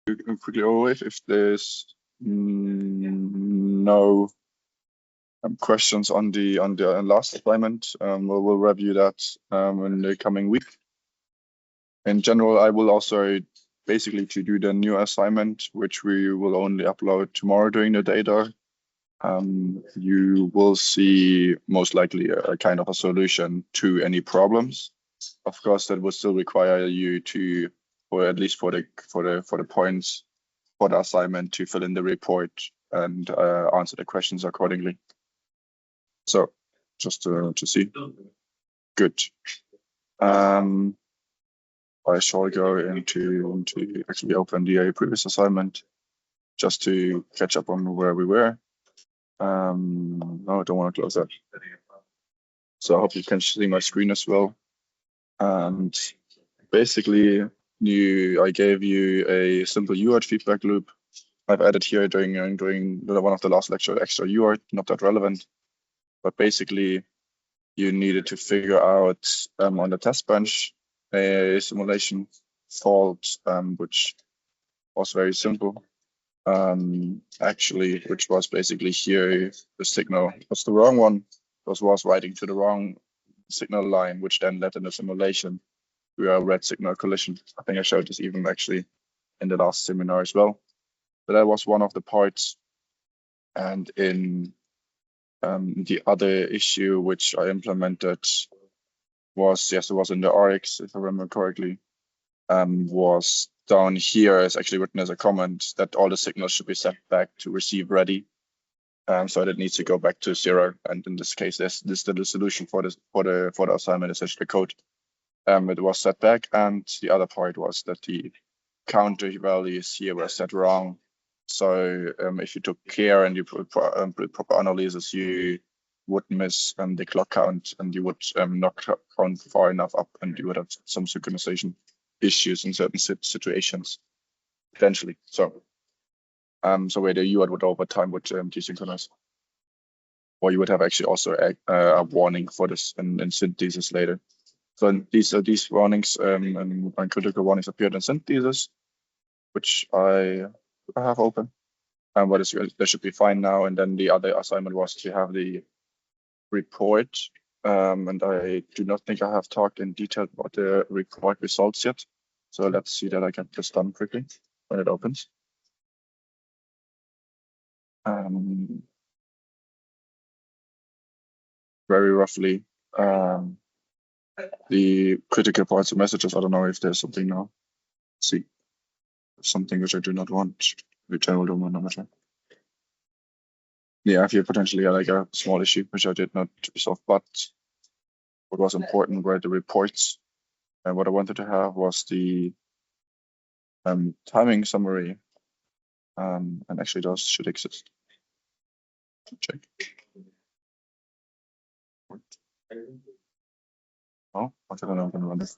quickly over if there's no questions on the last assignment. We'll review that in the coming week. In general, I will also basically to do the new assignment, which we will only upload tomorrow during the data. You will see most likely a kind of a solution to any problems. Of course, that will still require you to, or at least for the points for the assignment, to fill in the report and answer the questions accordingly. So just to see. Good. I shall go into actually open the previous assignment just to catch up on where we were. No, I don't want to close that. So I hope you can see my screen as well. And basically, I gave you a simple UART feedback loop. I've added here during one of the last lecture extra UART, not that relevant, but basically you needed to figure out on the test bench a simulation fault, which was very simple. Actually, which was basically here, the signal was the wrong one. Was writing to the wrong signal line, which then led in the simulation to a red signal collision. I think I showed this even actually in the last seminar as well. But that was one of the parts. And in the other issue which I implemented was, yes, it was in the RX, if I remember correctly, was down here, is actually written as a comment that all the signals should be set back to receive ready. So that needs to go back to 0. And in this case, this is the solution for the assignment, is actually the code. It was set back, and the other part was that the counter values here were set wrong. So if you took care and you put proper analysis, you would miss the clock count, and you would not count far enough up, and you would have some synchronization issues in certain situations potentially. So where the UART would over time would desynchronize, or you would have actually also a warning for this in synthesis later. So these warnings and critical warnings appeared in synthesis, which I have open, and that should be fine now. And then the other assignment was to have the report, and I do not think I have talked in detail about the report results yet. So let's see that I get this done quickly when it opens. Very roughly, the critical parts of messages. I don't know if there's something now. Let's see, something which I do not want. The general domain number. Yeah, here potentially like a small issue which I did not resolve, but what was important were the reports, and what I wanted to have was the timing summary, and actually those should exist. Check. Oh, I don't know. I'm gonna run this.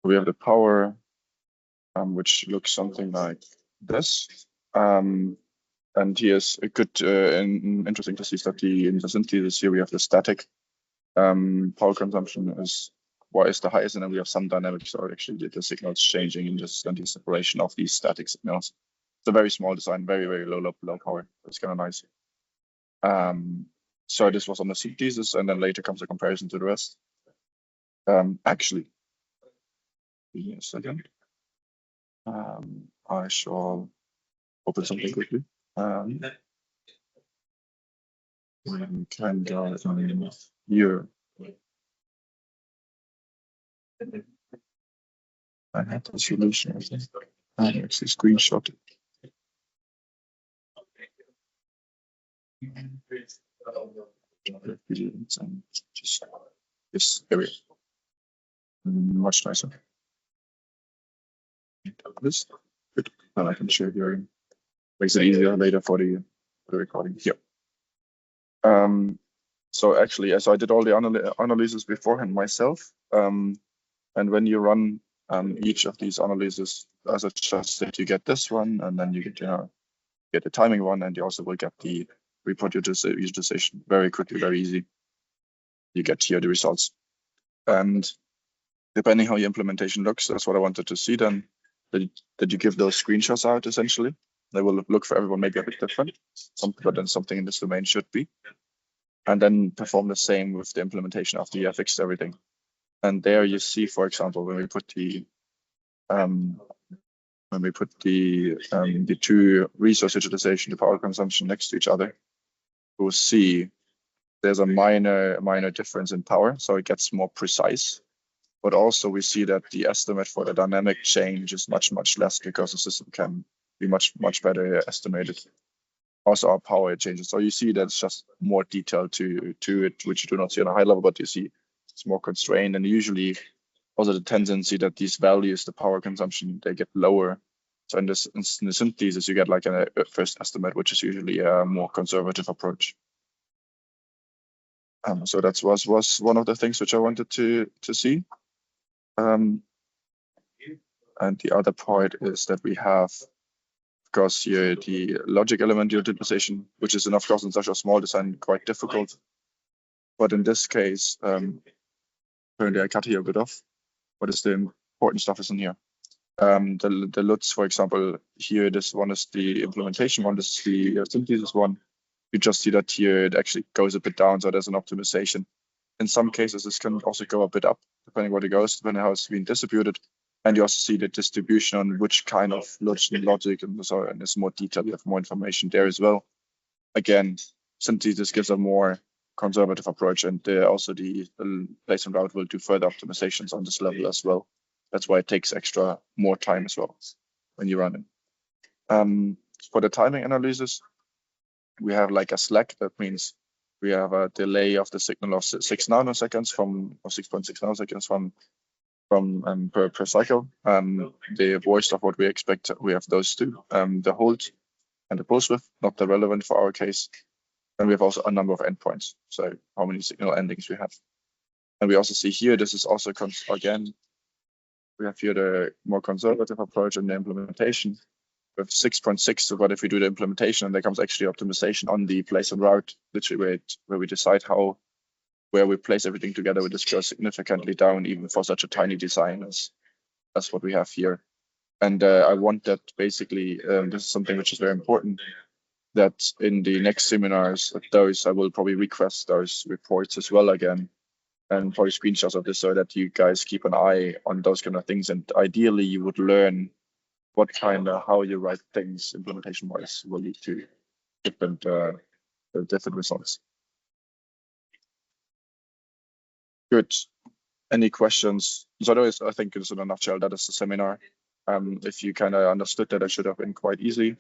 We have the power, which looks something like this. And here's a good and interesting to see that in the synthesis here we have the static power consumption is the highest, and then we have some dynamics, so actually the signals changing in just the separation of these static signals. It's a very small design, very low power. It's kind of nice. So this was on the synthesis, and then later comes a comparison to the rest. Actually, give me a second. I shall open something quickly. We can go here. I had the solution, I think. I actually screenshot it. Just this area. Much nicer. This good. Then I can share here. Makes it easier later for the recording here. So actually, I did all the analysis beforehand myself. And when you run each of these analyses, as I just said, you get this one, and then you get the timing one, and you also will get the report utilization very quickly, very easy. You get here the results, and depending how your implementation looks, that's what I wanted to see then. that you give those screenshots out essentially. They will look for everyone maybe a bit different, but then something in this domain should be. And then perform the same with the implementation after you have fixed everything. And there you see, for example, when we put the two resource utilization, the power consumption next to each other, we'll see there's a minor difference in power, so it gets more precise. But also we see that the estimate for the dynamic change is much less because the system can be much better estimated. Also our power changes. So you see that it's just more detail to it, which you do not see on a high level, but you see it's more constrained. And usually also the tendency that these values, the power consumption, they get lower. So in the synthesis, you get like a first estimate, which is usually a more conservative approach. So that was one of the things which I wanted to see. And the other part is that we have, of course, here the logic element utilization, which is, of course, in such a small design quite difficult. But in this case, currently I cut here a bit off. What is the important stuff is in here? The LUTs, for example, here this one is the implementation one, this is the synthesis one. You just see that here it actually goes a bit down, so there's an optimization. In some cases, this can also go a bit up, depending where it goes, depending how it's being distributed. And you also see the distribution on which kind of logic and so on. And there's more detail, you have more information there as well. Again, synthesis gives a more conservative approach, and also the place and route will do further optimizations on this level as well. That's why it takes more time as well when you run it. For the timing analysis, we have like a slack. That means we have a delay of the signal of 6 nanoseconds or 6.6 nanoseconds per cycle. The void stuff, what we expect, we have those two, the hold and the pulse width, not the relevant for our case. And we have also a number of endpoints, so how many signal endings we have. And we also see here, this is also, again, we have here the more conservative approach in the implementation with 6.6. So what if we do the implementation and there comes actually optimization on the place and route, literally where we decide where we place everything together, we just go significantly down even for such a tiny design as what we have here. And I want that basically, this is something which is very important, that in the next seminars, I will probably request those reports as well again, and probably screenshots of this so that you guys keep an eye on those kind of things. And ideally you would learn how you write things implementation wise will lead to different results. Good. Any questions? So otherwise, I think it's in a nutshell, that is the seminar. If you kind of understood that, it should have been quite easy.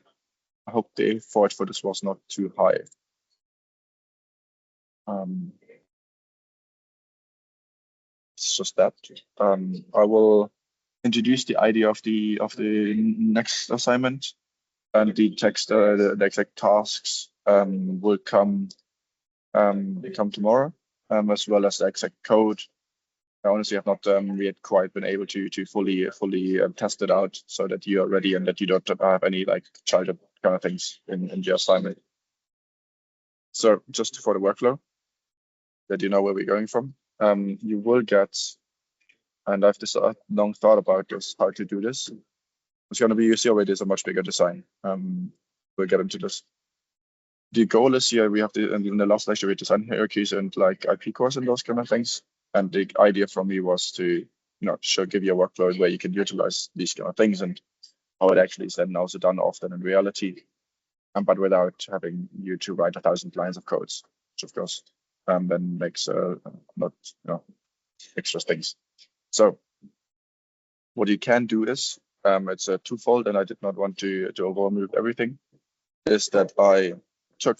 I hope the effort for this was not too high. It's just that. I will introduce the idea of the next assignment, and the text, the exact tasks will come tomorrow, as well as the exact code. I honestly have not yet quite been able to fully test it out so that you are ready and that you don't have any like childhood kind of things in your assignment. So just for the workflow, that you know where we're going from, you will get, and I've just long thought about this, how to do this. It's going to be, you see already, is a much bigger design. We'll get into this. The goal is here, we have in the last lecture, we design hierarchies and like IP cores and those kind of things. And the idea from me was to, give you a workflow where you can utilize these kind of things and how it actually is then also done often in reality, but without having you to write 1,000 lines of codes, which of course then makes not extra things. So what you can do is, it's a twofold, and I did not want to overmove everything, is that I took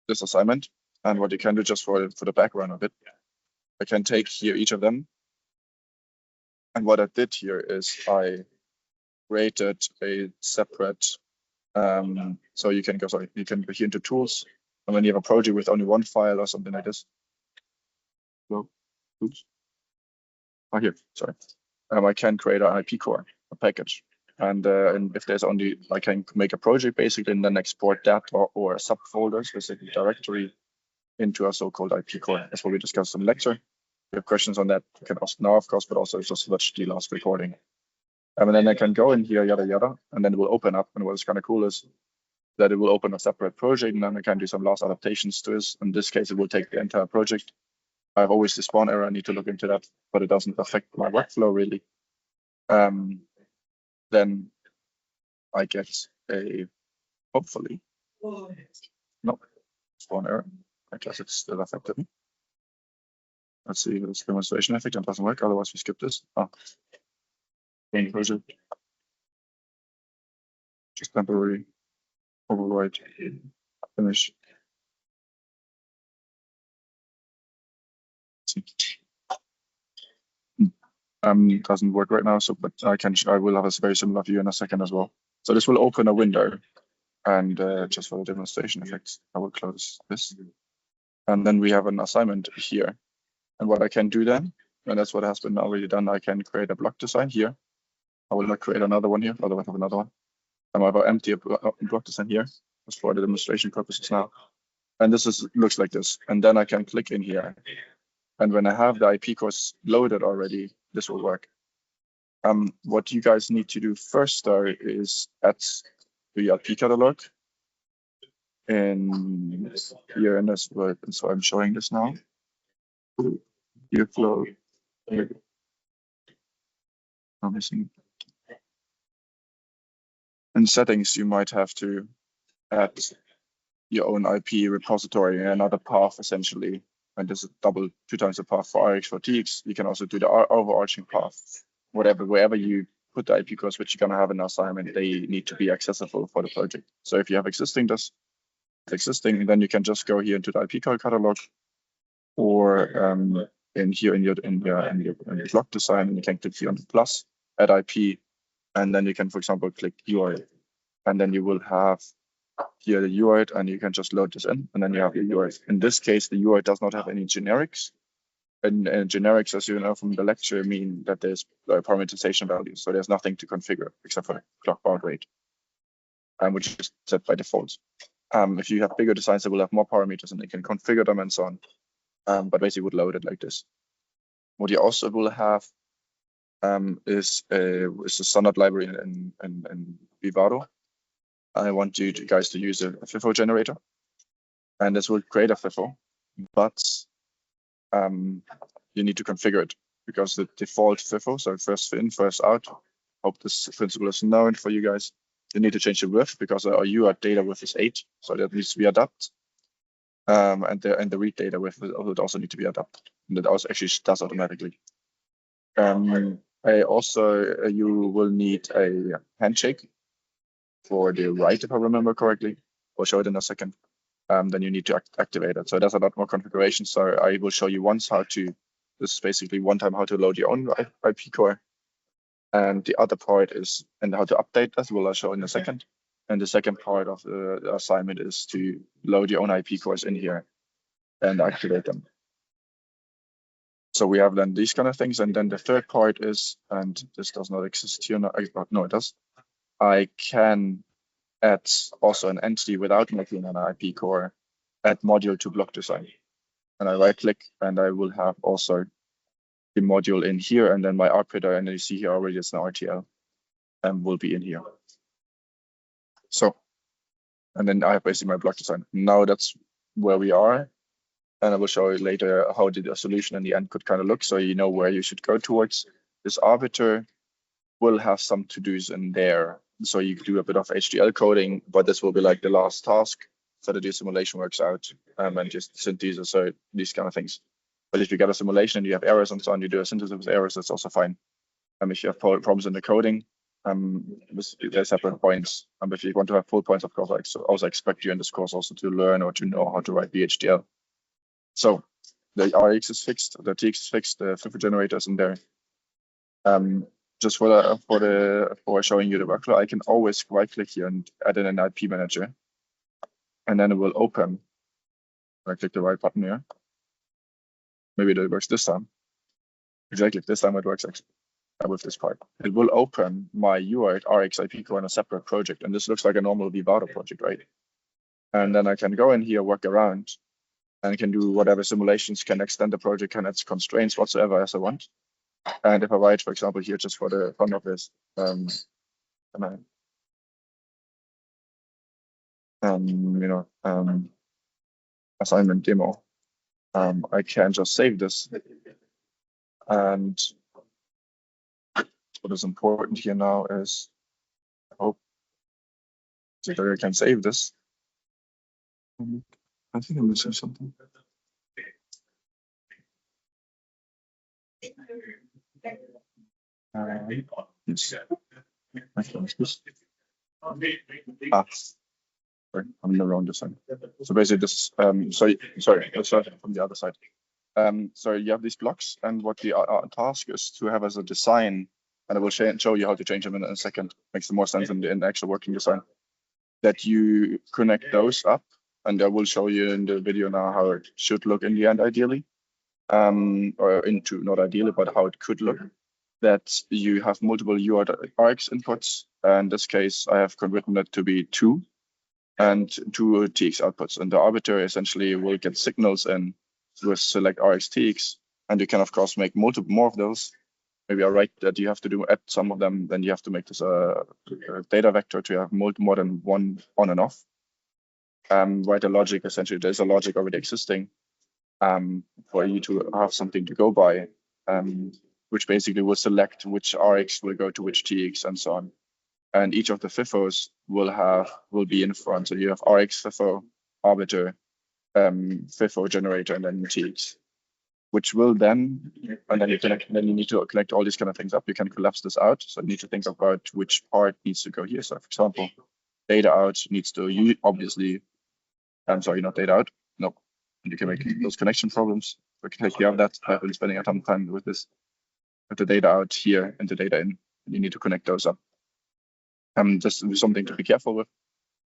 this assignment, and what you can do just for the background of it, I can take here each of them. And what I did here is I created a separate, so you can go here into tools, and when you have a project with only one file or something like this. So, oops. Oh, here, sorry. I can create an IP core, a package. And if there's only, I can make a project basically and then export that or a subfolder, specific directory, into a so-called IP core. That's what we discussed in the lecture. If you have questions on that, you can ask now, of course, but also just watch the last recording. And then I can go in here, yada, yada, and then it will open up. And what's kind of cool is that it will open a separate project, and then I can do some last adaptations to this. In this case, it will take the entire project. I have always the spawn error. I need to look into that, but it doesn't affect my workflow really. Then I get a, hopefully, no, spawn error. I guess it's still affected me. Let's see this demonstration effect. It doesn't work. Otherwise, we skip this. Main project. Just temporary override. Finish. Doesn't work right now, so but I will have a very similar view in a second as well. So this will open a window, and just for the demonstration effects, I will close this. And then we have an assignment here. And what I can do then, and that's what has been already done, I can create a block design here. I will not create another one here, otherwise I have another one. I have an empty block design here, just for the demonstration purposes now. And this looks like this. And then I can click in here. And when I have the IP cores loaded already, this will work. What you guys need to do first though is add the IP catalog. And here in this work, and so I'm showing this now. Here flow. I'm missing. In settings, you might have to add your own IP repository, another path essentially. And this is two times the path for RX for TX. You can also do the overarching path, wherever you put the IP cores, which you're gonna have in the assignment, they need to be accessible for the project. So if you have existing, then you can just go here into the IP core catalog, or in your block design, and you can click here on the plus, add IP, and then you can, for example, click URL, and then you will have here the URL, and you can just load this in, and then you have your URL. In this case, the URL does not have any generics. And generics, as you know from the lecture, mean that there's parameterization values. So there's nothing to configure except for the clock baud rate, which is set by default. If you have bigger designs, they will have more parameters and they can configure them and so on. But basically would load it like this. What you also will have is a standard library in Vivado. I want you guys to use a FIFO generator, and this will create a FIFO, but you need to configure it because the default FIFO, so first in, first out, hope this principle is known for you guys. You need to change the width because our UART data width is 8, so that needs to be adapted. And the read data width would also need to be adapted. And that also actually does automatically. You will need a handshake for the write, if I remember correctly. I'll show it in a second. Then you need to activate it. So there's a lot more configuration. So I will show you once how to. This is basically one time how to load your own IP core, and the other part is and how to update that. Will I show in a second. And the second part of the assignment is to load your own IP cores in here and activate them. So we have then these kind of things, and then the third part is, and this does not exist here. No, it does. I can add also an entity without making an IP core, add module to block design. And I right click and I will have also the module in here, and then my outputter, and you see here already it's an RTL, and will be in here. So, and then I have basically my block design. Now that's where we are. And I will show you later how the solution in the end could kind of look, so you know where you should go towards. This arbiter will have some to-dos in there. So you could do a bit of HDL coding, but this will be like the last task so that your simulation works out, and just synthesis, so these kind of things. But if you get a simulation and you have errors and so on, you do a synthesis with errors, that's also fine. If you have problems in the coding, there's separate points. If you want to have full points, of course, I also expect you in this course also to learn or to know how to write VHDL. So the RX is fixed, the TX is fixed, the FIFO generator is in there. Just for showing you the workflow, I can always right click here and add in an IP manager, and then it will open. I click the right button here. Maybe that works this time. Exactly, this time it works actually with this part. It will open my UART RX IP core in a separate project, and this looks like a normal Vivado project, right? And then I can go in here, work around, and can do whatever simulations, can extend the project, can add constraints whatsoever as I want. And if I write, for example, here just for the fun of this, assignment demo, I can just save this. And what is important here now is, I hope that I can save this. I think I'm missing something. Yes. Sorry, I'm in the wrong design. So basically this, sorry, let's start from the other side. So you have these blocks, and what the task is to have as a design, and I will show you how to change them in a second. Makes more sense in the actual working design. That you connect those up, and I will show you in the video now how it should look in the end, ideally, or not ideally, but how it could look. That you have multiple URX inputs. In this case, I have converted it to be 2 and 2 TX outputs, and the arbiter essentially will get signals in with select RX TX, and you can of course make more of those. Maybe I write that you have to add some of them, then you have to make this a data vector to have more than one on and off. Write a logic, essentially there's a logic already existing for you to have something to go by, which basically will select which RX will go to which TX and so on. And each of the FIFOs will be in front. So you have RX FIFO, arbiter, FIFO generator, and then TX, which will then you need to connect all these kind of things up. You can collapse this out. So you need to think about which part needs to go here. So for example, data out needs to obviously, I'm sorry, not data out. No, you can make those connection problems. We can take care of that. I've been spending a ton of time with this, with the data out here and the data in. You need to connect those up. Just something to be careful with,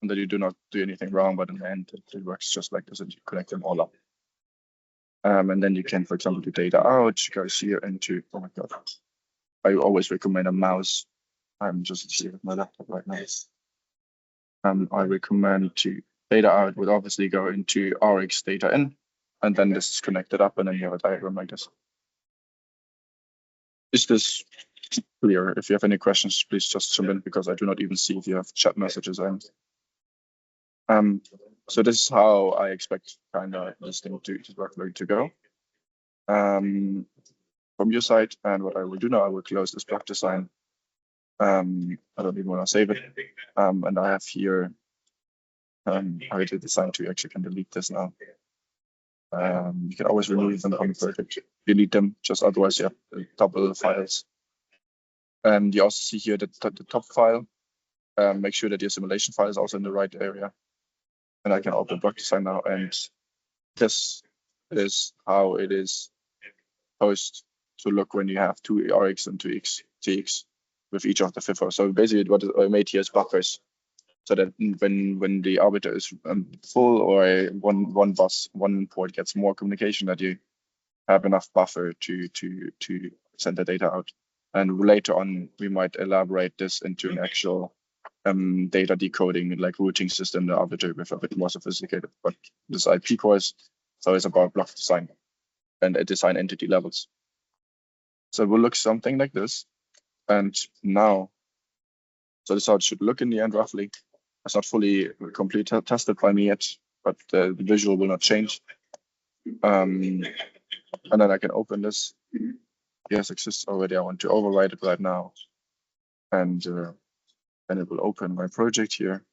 and that you do not do anything wrong, but in the end, it works just like this, and you connect them all up. And then you can, for example, do data out, goes here into, oh my God, I always recommend a mouse. I'm just here with my laptop right now. I recommend to data out would obviously go into RX data in, and then this is connected up, and then you have a diagram like this. Is this clear? If you have any questions, please just jump in, because I do not even see if you have chat messages. So this is how I expect kind of this thing to go from your side. And what I will do now, I will close this block design. I don't even want to save it. And I have here how to design to actually can delete this now. You can always remove them from the project. Delete them, just otherwise you have double files. And you also see here the top file. Make sure that your simulation file is also in the right area. And I can open block design now, and this is how it is supposed to look when you have 2 RX and 2 TX with each of the FIFO. So basically what I made here is buffers, so that when the arbiter is full, or one port gets more communication, that you have enough buffer to send the data out. And later on, we might elaborate this into an actual data decoding, like routing system, the arbiter with a bit more sophisticated. But this IP course, so it's about block design and design entity levels. So it will look something like this. And now, so this is how it should look in the end, roughly. It's not fully completely tested by me yet, but the visual will not change. And then I can open this. Yes, exists already. I want to override it right now. And then it will open my project here.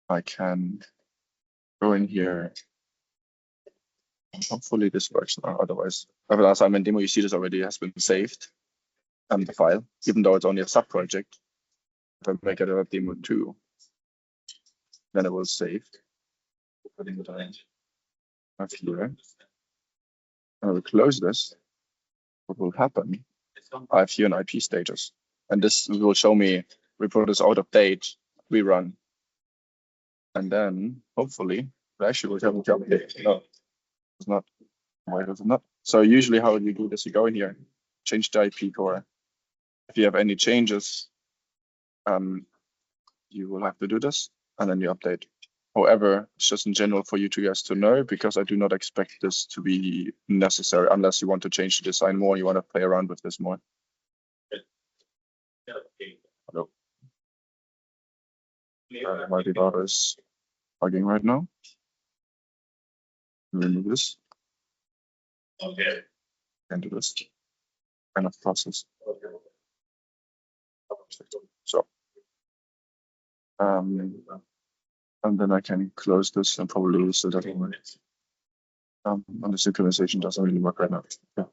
I can go in here. Hopefully this works now. Otherwise, the assignment demo, you see this already has been saved. The file, even though it's only a sub project. If I make it a demo 2, then it will save. Putting it in up here. I will close this. What will happen? I have here an IP status, and this will show me report is out of date. We run, and then hopefully, actually, we'll have a job here. No, it's not. Why does it not? So usually, how you do this? You go in here, change the IP core. If you have any changes, you will have to do this, and then you update. However, it's just in general for you two guys to know, because I do not expect this to be necessary unless you want to change the design more, you want to play around with this more. Hello. My Vivado is plugging right now. Remove this. Okay. And do this kind of process. So, and then I can close this and probably use it anyway. And the synchronization doesn't really work right now. Yeah.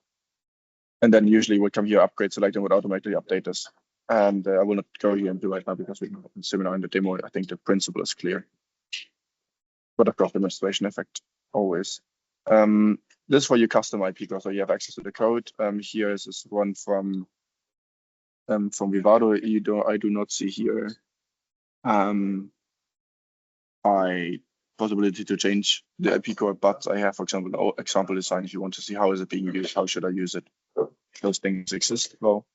And then usually we'll come here, upgrade select, and would automatically update this. And I will not go here and do right now because we have a seminar in the demo. I think the principle is clear. But I've got demonstration effect always. This is for your custom IP core, so you have access to the code. Here is this one from Vivado. I do not see here possibility to change the IP core, but I have, for example, an example design. If you want to see how is it being used, how should I use it? Those things exist well.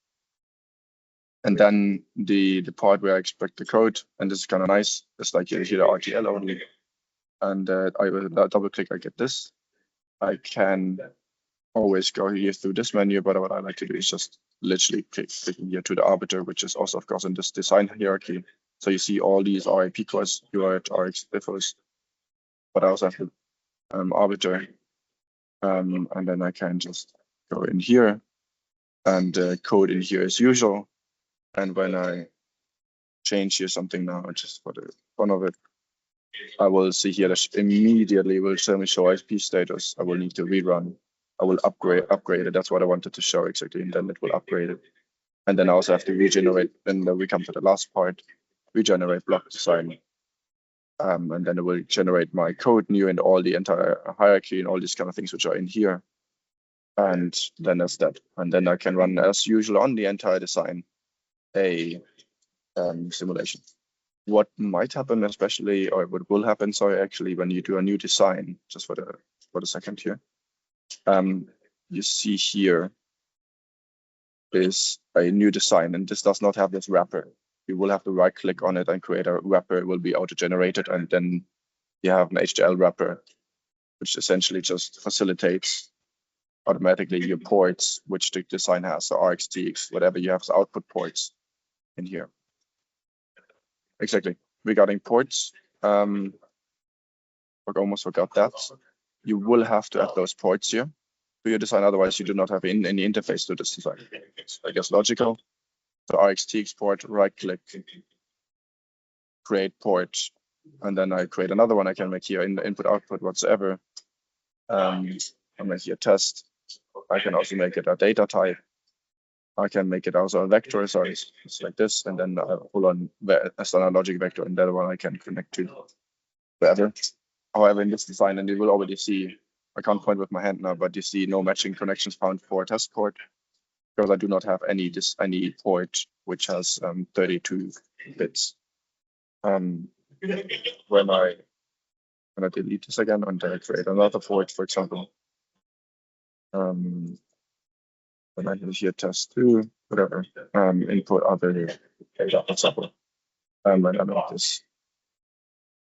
And then the part where I expect the code, and this is kind of nice. It's like here the RTL only, and I will double click. I get this. I can always go here through this menu, but what I like to do is just literally clicking here to the arbiter, which is also, of course, in this design hierarchy. So you see all these RIP cores, UART, RX, IFOs, but I also have the arbiter, and then I can just go in here and code in here as usual. And when I change here something now, just for the fun of it, I will see here that immediately will show me show IP status. I will need to rerun. I will upgrade it. That's what I wanted to show exactly, and then it will upgrade it. And then I also have to regenerate. And then we come to the last part, regenerate block design. And then it will generate my code new and all the entire hierarchy and all these kind of things which are in here. And then that's that. And then I can run as usual on the entire design a simulation. What might happen, especially, or what will happen, sorry, actually, when you do a new design, just for the second here, you see here is a new design, and this does not have this wrapper. You will have to right click on it and create a wrapper. It will be auto-generated, and then you have an HDL wrapper, which essentially just facilitates automatically your ports, which the design has, so RxTX, whatever you have as output ports in here. Exactly. Regarding ports, I almost forgot that. You will have to add those ports here to your design, otherwise you do not have any interface to this design. I guess logical. So RxTX port, right click, create port, and then I create another one I can make here in the input output whatsoever. I make here test. I can also make it a data type. I can make it also a vector, so it's like this, and then pull on a standard logic vector, and that one I can connect to wherever. However, in this design, and you will already see, I can't point with my hand now, but you see no matching connections found for a test port, because I do not have any port which has 32 bits. When I delete this again and I create another port, for example, when I do here test 2, whatever, input other data, for example, and I make this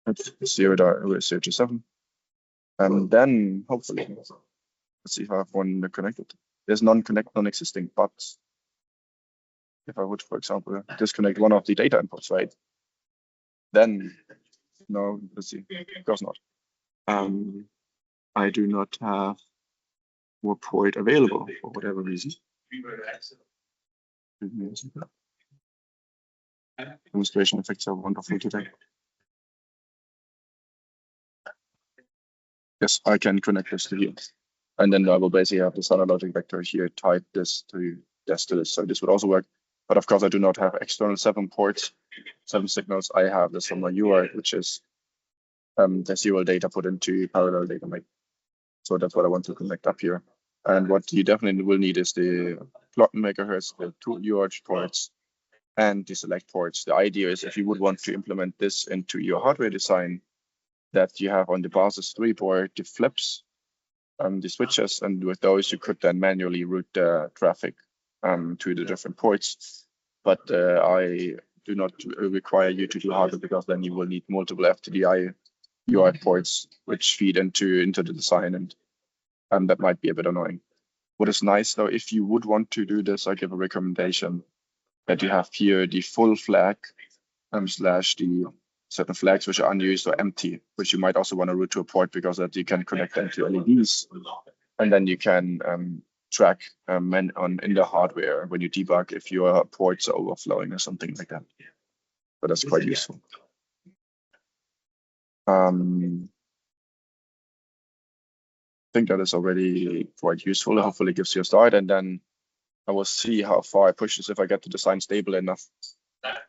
0.027, and then hopefully, let's see if I have one connected. There's non-existing, but if I would, for example, disconnect one of the data inputs, right? Then, no, let's see, of course not. I do not have more port available for whatever reason. Demonstration effects are wonderful today. Yes, I can connect this to here. And then I will basically have the standard logic vector here, type this to this. So this would also work. But of course, I do not have external 7 ports, 7 signals. I have this from my UART, which is the serial data put into parallel data lake. So that's what I want to connect up here. And what you definitely will need is the clock megahertz, the 2 UART ports, and the select ports. The idea is if you would want to implement this into your hardware design, that you have on the basis 3 board the flips, the switches, and with those you could then manually route the traffic to the different ports. But I do not require you to do hardware, because then you will need multiple FTDI UI ports which feed into the design, and that might be a bit annoying. What is nice though, if you would want to do this, I give a recommendation that you have here the full flag slash the certain flags which are unused or empty, which you might also want to route to a port because that you can connect them to LEDs, and then you can track in the hardware when you debug if your ports are overflowing or something like that. But that's quite useful. I think that is already quite useful. Hopefully it gives you a start, and then I will see how far I push this. If I get the design stable enough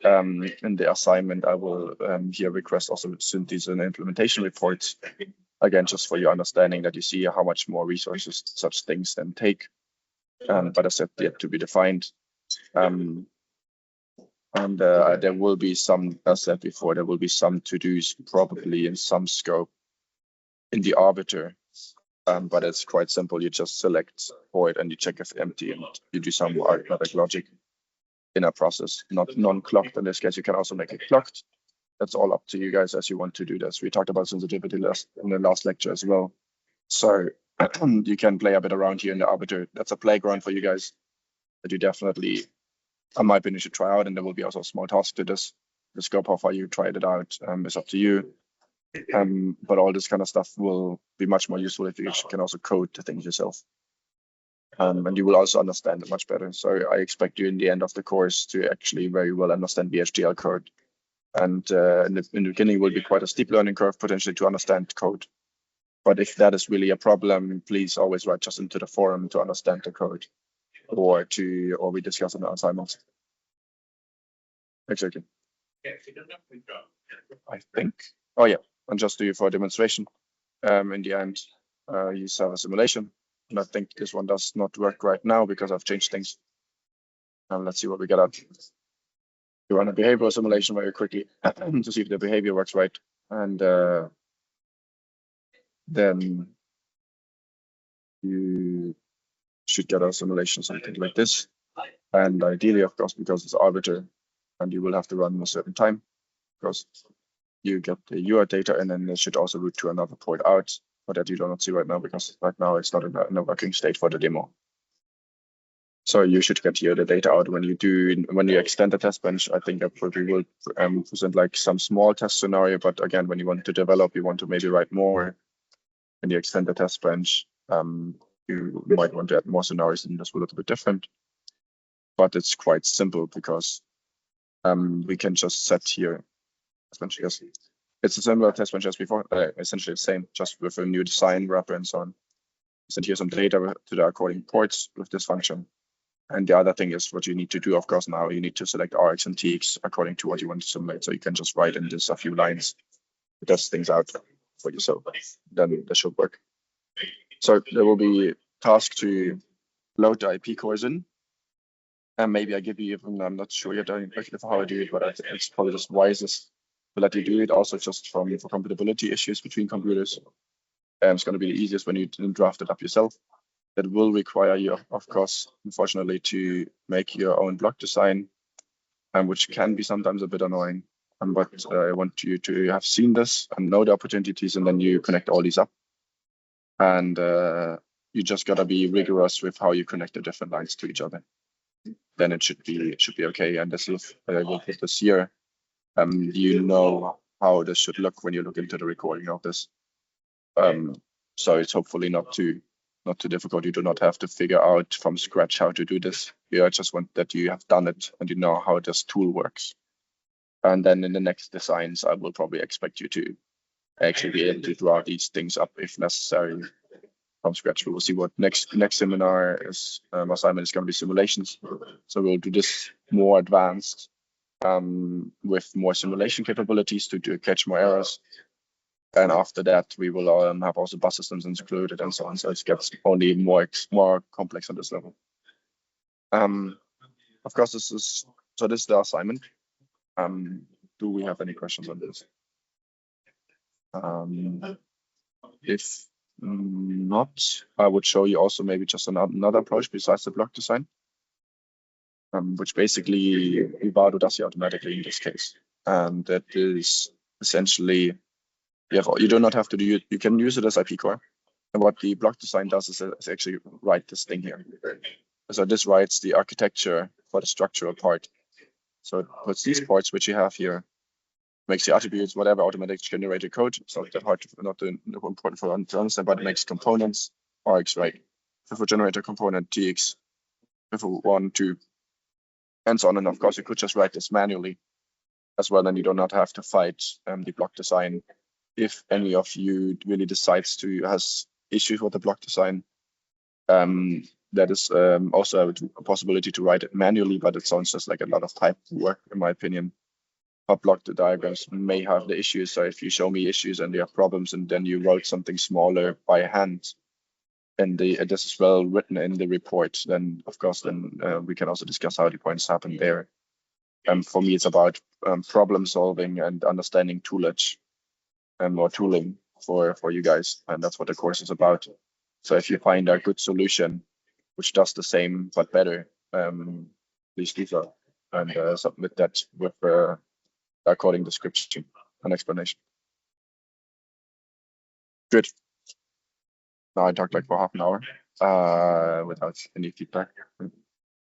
in the assignment, I will here request also synthesis and implementation reports, again, just for your understanding that you see how much more resources such things then take. But as said, yet to be defined. And there will be some, as said before, there will be some to-dos probably in some scope in the arbiter. But it's quite simple. You just select void and you check if empty, and you do some arithmetic logic in a process, not non-clocked. In this case, you can also make it clocked. That's all up to you guys as you want to do this. We talked about sensitivity in the last lecture as well. So you can play a bit around here in the arbiter. That's a playground for you guys that you definitely, in my opinion, should try out. And there will be also a small task to this. The scope, how far you tried it out is up to you. But all this kind of stuff will be much more useful if you can also code the things yourself. And you will also understand it much better. So I expect you in the end of the course to actually very well understand VHDL code. And in the beginning will be quite a steep learning curve potentially to understand code. But if that is really a problem, please always write just into the forum to understand the code, or we discuss in the assignments. Exactly. I think. Oh yeah, and just do you for a demonstration. In the end, you have a simulation, and I think this one does not work right now because I've changed things. Let's see what we get out. You run a behavioral simulation very quickly to see if the behavior works right, and then you should get a simulation something like this. And ideally, of course, because it's arbiter, and you will have to run a certain time, because you get the UART data, and then it should also route to another port out, but that you do not see right now because right now it's not in a working state for the demo. So you should get here the data out when you extend the test bench. I think that probably will present like some small test scenario, but again, when you want to develop, you want to maybe write more. When you extend the test bench, you might want to add more scenarios, and this will look a bit different. But it's quite simple because we can just set here test bench. Yes, it's a similar test bench as before, essentially the same, just with a new design wrapper and so on. Send here some data to the according ports with this function. And the other thing is what you need to do, of course, now you need to select RX and TX according to what you want to simulate. So you can just write in this a few lines, it does things out for you. So then that should work. So there will be task to load the IP cores in. And maybe I give you even, I'm not sure yet how I do it, but it's probably just wisest to let you do it also just for compatibility issues between computers. It's going to be the easiest when you draft it up yourself. That will require you, of course, unfortunately, to make your own block design, which can be sometimes a bit annoying. But I want you to have seen this and know the opportunities, and then you connect all these up. And you just gotta be rigorous with how you connect the different lines to each other. Then it should be okay. And this is, I will put this here. You know how this should look when you look into the recording of this. So it's hopefully not too difficult. You do not have to figure out from scratch how to do this. I just want that you have done it and you know how this tool works. And then in the next designs, I will probably expect you to actually be able to draw these things up if necessary from scratch. We will see what next seminar is. Assignment is going to be simulations. So we'll do this more advanced with more simulation capabilities to catch more errors. And after that, we will have also bus systems included and so on. So it gets only more complex on this level. Of course, this is the assignment. Do we have any questions on this? If not, I would show you also maybe just another approach besides the block design, which basically Vivado does automatically in this case. And that is essentially You do not have to do it. You can use it as IP core. And what the block design does is actually write this thing here. So this writes the architecture for the structural part. So it puts these parts which you have here, makes the attributes, whatever, automatic generated code. It's not that hard, not important for to understand, but it makes components, args, right? If we generate a component, TX, if we want to, and so on. And of course, you could just write this manually as well, and you do not have to fight the block design. If any of you really decides to has issues with the block design, that is also a possibility to write it manually, but it sounds just like a lot of type work, in my opinion. But block the diagrams may have the issues. So if you show me issues and you have problems, and then you wrote something smaller by hand, and this is well written in the report, then of course, then we can also discuss how the points happen there. For me, it's about problem solving and understanding toolage or tooling for you guys, and that's what the course is about. So if you find a good solution which does the same but better, please do so and submit that with according description and explanation. Good. Now I talked like for half an hour without any feedback. It's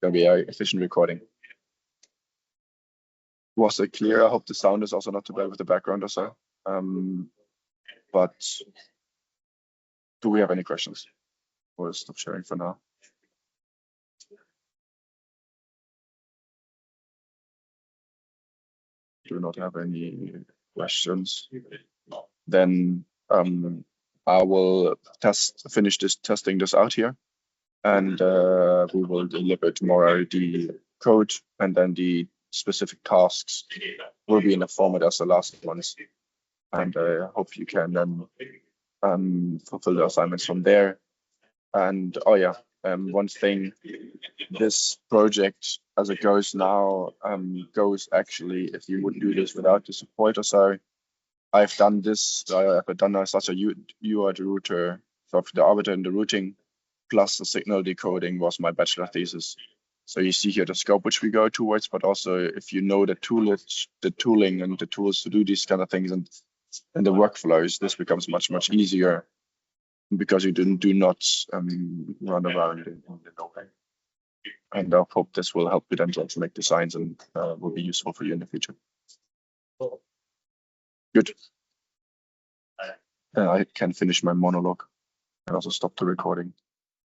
gonna be an efficient recording. Was it clear? I hope the sound is also not too bad with the background or so. But do we have any questions? We'll stop sharing for now. Do not have any questions. Then I will finish testing this out here, and we will deliver tomorrow the code, and then the specific tasks will be in the format as the last ones. And I hope you can then fulfill the assignments from there. And oh yeah, one thing, this project as it goes now goes actually, if you would do this without the support or so, I've done this, I've done such a UART router, so the arbiter and the routing plus the signal decoding was my bachelor thesis. So you see here the scope which we go towards, but also if you know the tooling and the tools to do these kind of things and the workflows, this becomes much, much easier because you do not run around in the know-how. And I hope this will help you then to make designs and will be useful for you in the future. Good. I can finish my monologue and also stop the recording.